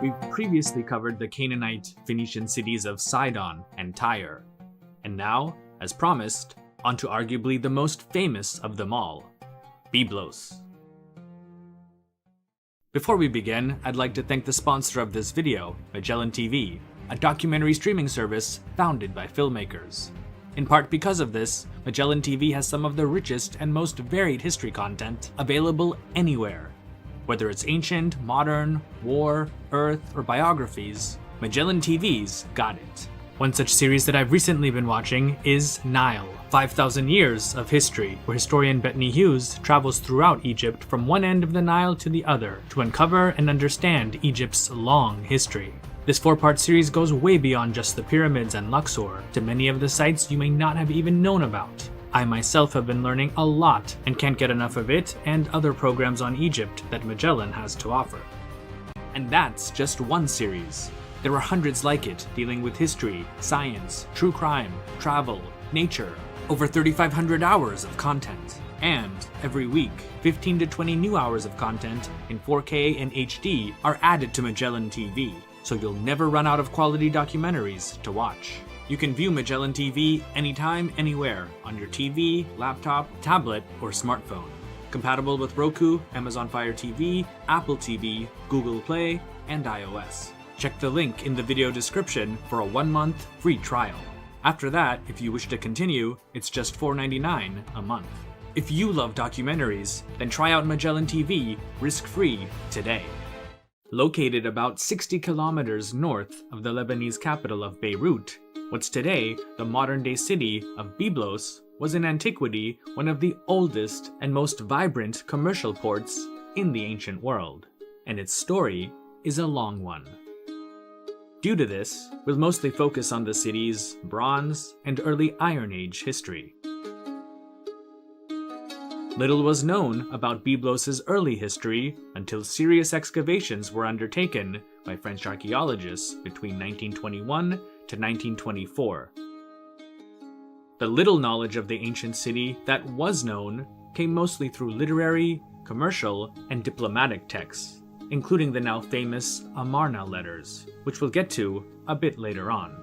we've previously covered the Canaanite Phoenician cities of Sidon and Tyre. And now, as promised, onto arguably the most famous of them all, Byblos. Before we begin, I'd like to thank the sponsor of this video, Magellan TV, a documentary streaming service founded by filmmakers. In part because of this, Magellan TV has some of the richest and most varied history content available anywhere. Whether it's ancient, modern, war, earth, or biographies, Magellan TV's got it. One such series that I've recently been watching is Nile, 5,000 Years of History, where historian Bettany Hughes travels throughout Egypt from one end of the Nile to the other to uncover and understand Egypt's long history. This 4-part series goes way beyond just the pyramids and Luxor to many of the sites you may not have even known about. I myself have been learning a lot and can't get enough of it and other programs on Egypt that Magellan has to offer. And that's just one series. There are hundreds like it, dealing with history, science, true crime, travel, nature, over 3,500 hours of content. And every week, 15 to 20 new hours of content in 4K and HD are added to Magellan TV, so you'll never run out of quality documentaries to watch. You can view Magellan TV anytime, anywhere, on your TV, laptop, tablet, or smartphone. Compatible with Roku, Amazon Fire TV, Apple TV, Google Play, and iOS. Check the link in the video description for a 1-month free trial. After that, if you wish to continue, it's just $4.99 a month. If you love documentaries, then try out Magellan TV risk-free today. Located about 60 kilometers north of the Lebanese capital of Beirut, what's today the modern-day city of Byblos was in antiquity one of the oldest and most vibrant commercial ports in the ancient world, and its story is a long one. Due to this, we'll mostly focus on the city's Bronze and early Iron Age history. Little was known about Byblos' early history until serious excavations were undertaken by French archaeologists between 1921 to 1924. The little knowledge of the ancient city that was known came mostly through literary, commercial, and diplomatic texts, including the now famous Amarna letters, which we'll get to a bit later on.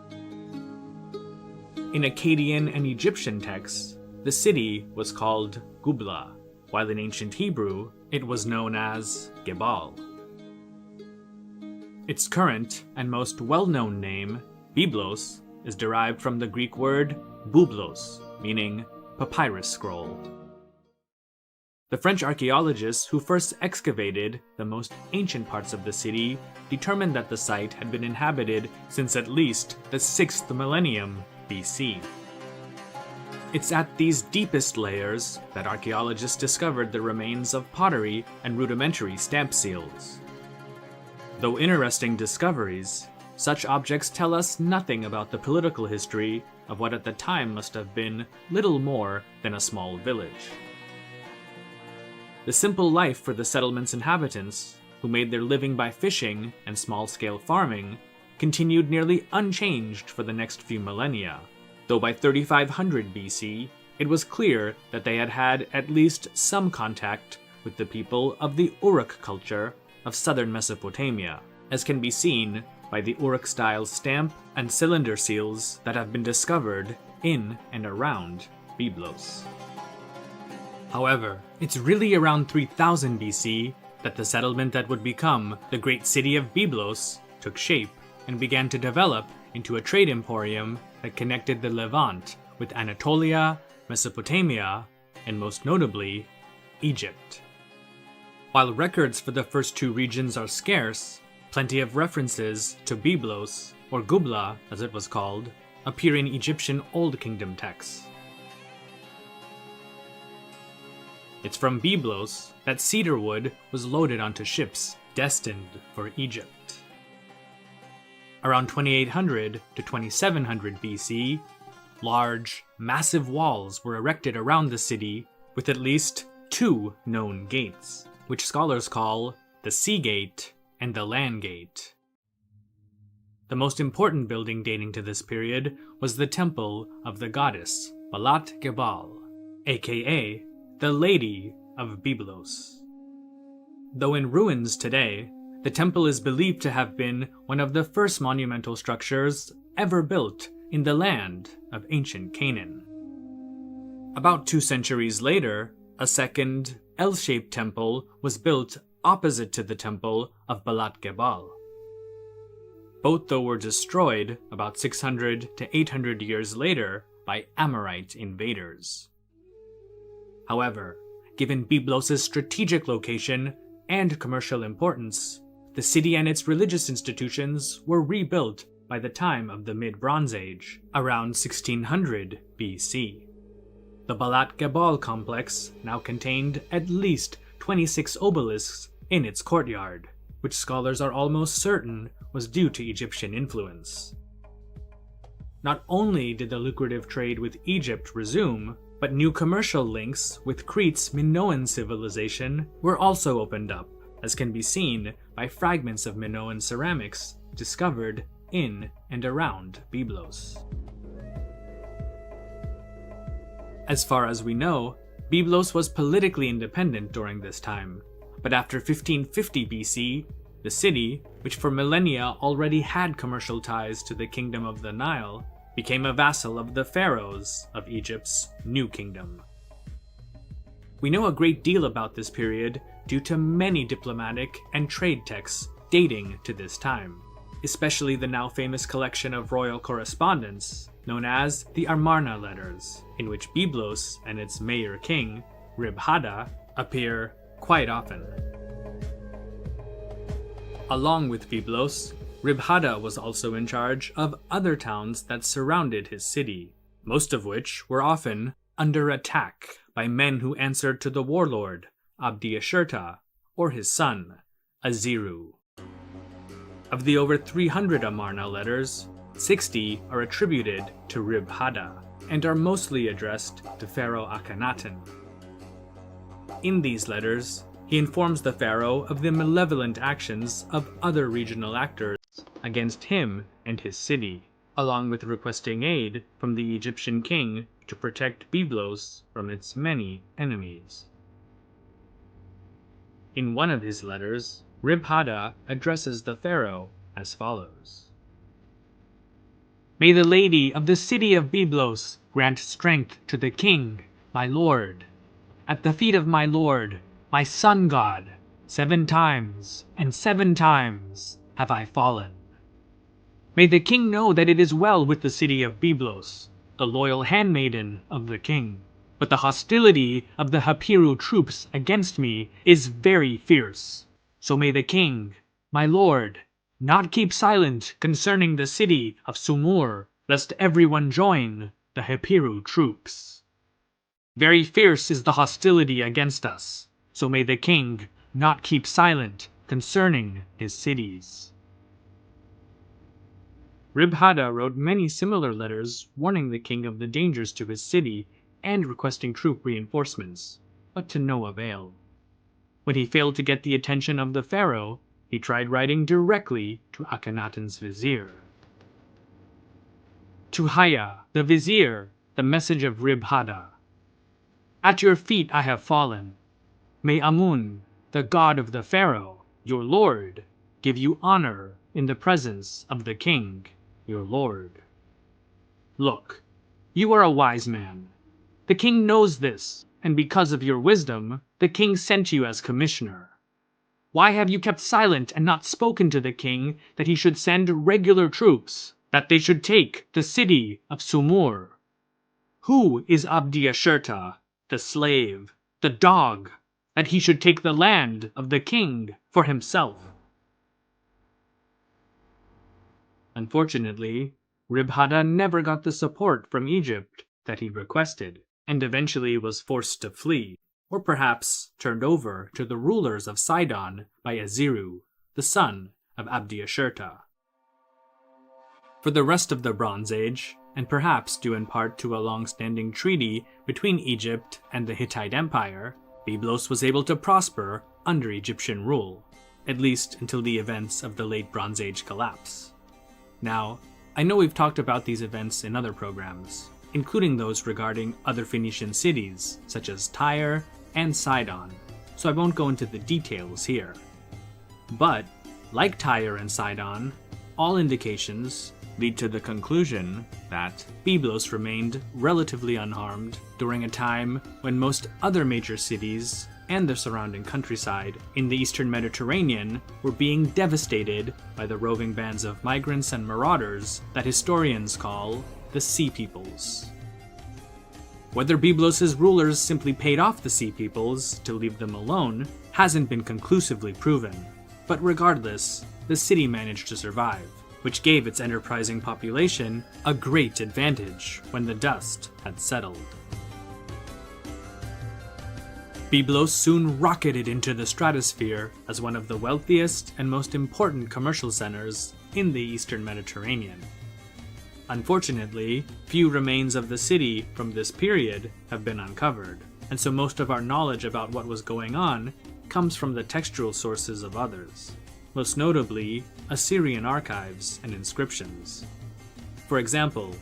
In Akkadian and Egyptian texts, the city was called Gubla, while in ancient Hebrew, it was known as Gebal. Its current and most well-known name, Byblos, is derived from the Greek word Byblos, meaning papyrus scroll. The French archaeologists who first excavated the most ancient parts of the city determined that the site had been inhabited since at least the 6th millennium BC. It's at these deepest layers that archaeologists discovered the remains of pottery and rudimentary stamp seals. Though interesting discoveries, such objects tell us nothing about the political history of what at the time must have been little more than a small village. The simple life for the settlement's inhabitants, who made their living by fishing and small-scale farming, continued nearly unchanged for the next few millennia, though by 3500 BC, it was clear that they had had at least some contact with the people of the Uruk culture of southern Mesopotamia, as can be seen by the Uruk-style stamp and cylinder seals that have been discovered in and around Byblos. However, it's really around 3000 BC that the settlement that would become the great city of Byblos took shape and began to develop into a trade emporium that connected the Levant with Anatolia, Mesopotamia, and most notably, Egypt. While records for the first two regions are scarce, plenty of references to Byblos, or Gubla as it was called, appear in Egyptian Old Kingdom texts. It's from Byblos that cedar wood was loaded onto ships destined for Egypt. Around 2800 to 2700 BC, large, massive walls were erected around the city with at least 2 known gates, which scholars call the Sea Gate and the Land Gate. The most important building dating to this period was the temple of the goddess Balat Gebal, aka the Lady of Byblos. Though in ruins today, The temple is believed to have been one of the first monumental structures ever built in the land of ancient Canaan. About 2 centuries later, a second L-shaped temple was built opposite to the temple of Balat Gebal. Both, though, were destroyed about 600 to 800 years later by Amorite invaders. However, given Byblos' strategic location and commercial importance, the city and its religious institutions were rebuilt by the time of the Mid-Bronze Age, around 1600 BC. The Balat Gebal complex now contained at least 26 obelisks in its courtyard, which scholars are almost certain was due to Egyptian influence. Not only did the lucrative trade with Egypt resume, but new commercial links with Crete's Minoan civilization were also opened up, as can be seen by fragments of Minoan ceramics discovered in and around Byblos. As far as we know, Byblos was politically independent during this time, but after 1550 BC, the city, which for millennia already had commercial ties to the Kingdom of the Nile, became a vassal of the pharaohs of Egypt's New Kingdom. We know a great deal about this period due to many diplomatic and trade texts dating to this time, especially the now famous collection of royal correspondence known as the Amarna letters, in which Byblos and its mayor king, Rib-Hadda, appear quite often. Along with Byblos, Rib-Hadda was also in charge of other towns that surrounded his city, most of which were often under attack by men who answered to the warlord Abdi-Ashurta or his son, Aziru. Of the over 300 Amarna letters, 60 are attributed to Rib-Hadda and are mostly addressed to Pharaoh Akhenaten. In these letters, he informs the pharaoh of the malevolent actions of other regional actors against him and his city, along with requesting aid from the Egyptian king to protect Byblos from its many enemies. In one of his letters, Rib-Hadda addresses the pharaoh as follows: "May the lady of the city of Byblos grant strength to the king, my lord. At the feet of my lord, my sun god, 7 times, and 7 times have I fallen. May the king know that it is well with the city of Byblos, the loyal handmaiden of the king. But the hostility of the Hapiru troops against me is very fierce. So may the king, my lord, not keep silent concerning the city of Sumur, lest everyone join the Hapiru troops. Very fierce is the hostility against us, so may the king not keep silent concerning his cities." Rib-Hadda wrote many similar letters warning the king of the dangers to his city and requesting troop reinforcements, but to no avail. When he failed to get the attention of the pharaoh, he tried writing directly to Akhenaten's vizier. To Haya, the vizier, the message of Rib-Hadda: "At your feet I have fallen. May Amun, the god of the pharaoh, your lord, give you honor in the presence of the king, your lord. Look, you are a wise man. The king knows this, and because of your wisdom, the king sent you as commissioner. Why have you kept silent and not spoken to the king that he should send regular troops, that they should take the city of Sumur? Who is Abdi-Ashurta, the slave, the dog, that he should take the land of the king for himself?" Unfortunately, Rib-Hadda never got the support from Egypt that he requested, and eventually was forced to flee, or perhaps turned over to the rulers of Sidon by Aziru, the son of Abdi-Ashurta. For the rest of the Bronze Age, and perhaps due in part to a long-standing treaty between Egypt and the Hittite Empire, Byblos was able to prosper under Egyptian rule, at least until the events of the Late Bronze Age collapse. Now, I know we've talked about these events in other programs, including those regarding other Phoenician cities, such as Tyre and Sidon, so I won't go into the details here. But like Tyre and Sidon, all indications lead to the conclusion that Byblos remained relatively unharmed during a time when most other major cities and the surrounding countryside in the eastern Mediterranean were being devastated by the roving bands of migrants and marauders that historians call the Sea Peoples. Whether Byblos' rulers simply paid off the Sea Peoples to leave them alone hasn't been conclusively proven, but regardless, the city managed to survive, which gave its enterprising population a great advantage when the dust had settled. Byblos soon rocketed into the stratosphere as one of the wealthiest and most important commercial centers in the eastern Mediterranean. Unfortunately, few remains of the city from this period have been uncovered, and so most of our knowledge about what was going on comes from the textual sources of others, most notably Assyrian archives and inscriptions. For example,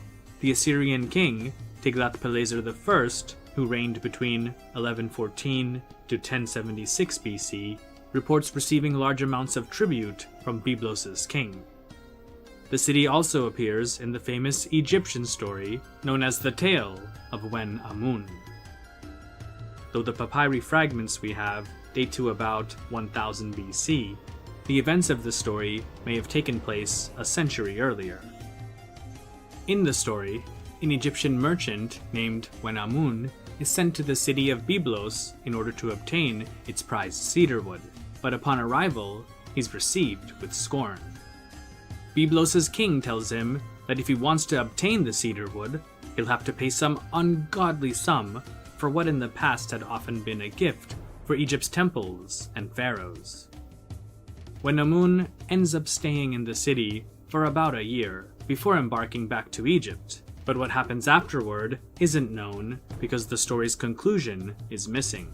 the Assyrian king Tiglath-Pileser I, who reigned between 1114 to 1076 BC, reports receiving large amounts of tribute from Byblos' king. The city also appears in the famous Egyptian story known as the Tale of Wen Amun. Though the papyri fragments we have date to about 1000 BC, the events of the story may have taken place a century earlier. In the story, an Egyptian merchant named Wen Amun is sent to the city of Byblos in order to obtain its prized cedar wood, but upon arrival, he's received with scorn. Byblos' king tells him that if he wants to obtain the cedar wood, he'll have to pay some ungodly sum for what in the past had often been a gift for Egypt's temples and pharaohs. Wen Amun ends up staying in the city for about a year before embarking back to Egypt, but what happens afterward isn't known because the story's conclusion is missing.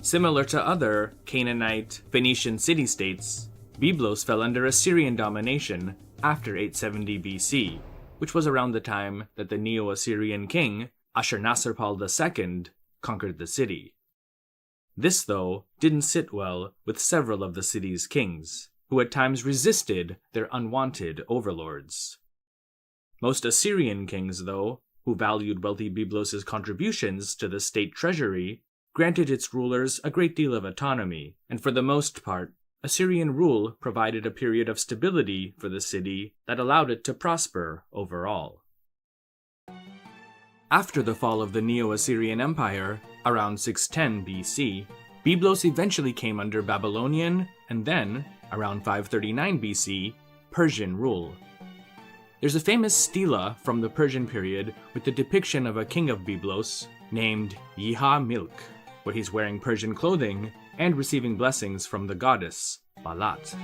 Similar to other Canaanite, Phoenician city-states, Byblos fell under Assyrian domination after 870 BC, which was around the time that the Neo-Assyrian king Ashurnasirpal II conquered the city. This, though, didn't sit well with several of the city's kings, who at times resisted their unwanted overlords. Most Assyrian kings, though, who valued wealthy Byblos' contributions to the state treasury, granted its rulers a great deal of autonomy, and for the most part, Assyrian rule provided a period of stability for the city that allowed it to prosper overall. After the fall of the Neo-Assyrian Empire, around 610 BC, Byblos eventually came under Babylonian and then, around 539 BC, Persian rule. There's a famous stela from the Persian period with the depiction of a king of Byblos named Yiha-Milk, where he's wearing Persian clothing and receiving blessings from the goddess Balat.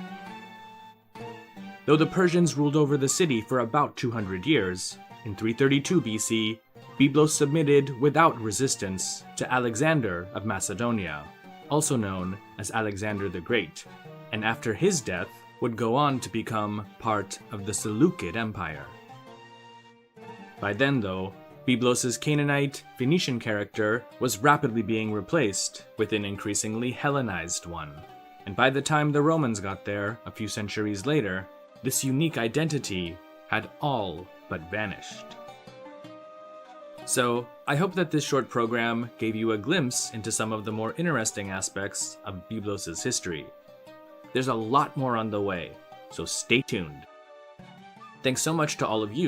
Though the Persians ruled over the city for about 200 years, in 332 BC, Byblos submitted without resistance to Alexander of Macedonia, also known as Alexander the Great, and after his death would go on to become part of the Seleucid Empire. By then, though, Byblos' Canaanite, Phoenician character was rapidly being replaced with an increasingly Hellenized one, and by the time the Romans got there, a few centuries later, this unique identity had all but vanished. So, I hope that this short program gave you a glimpse into some of the more interesting aspects of Byblos' history. There's a lot more on the way, so stay tuned. Thanks so much to all of you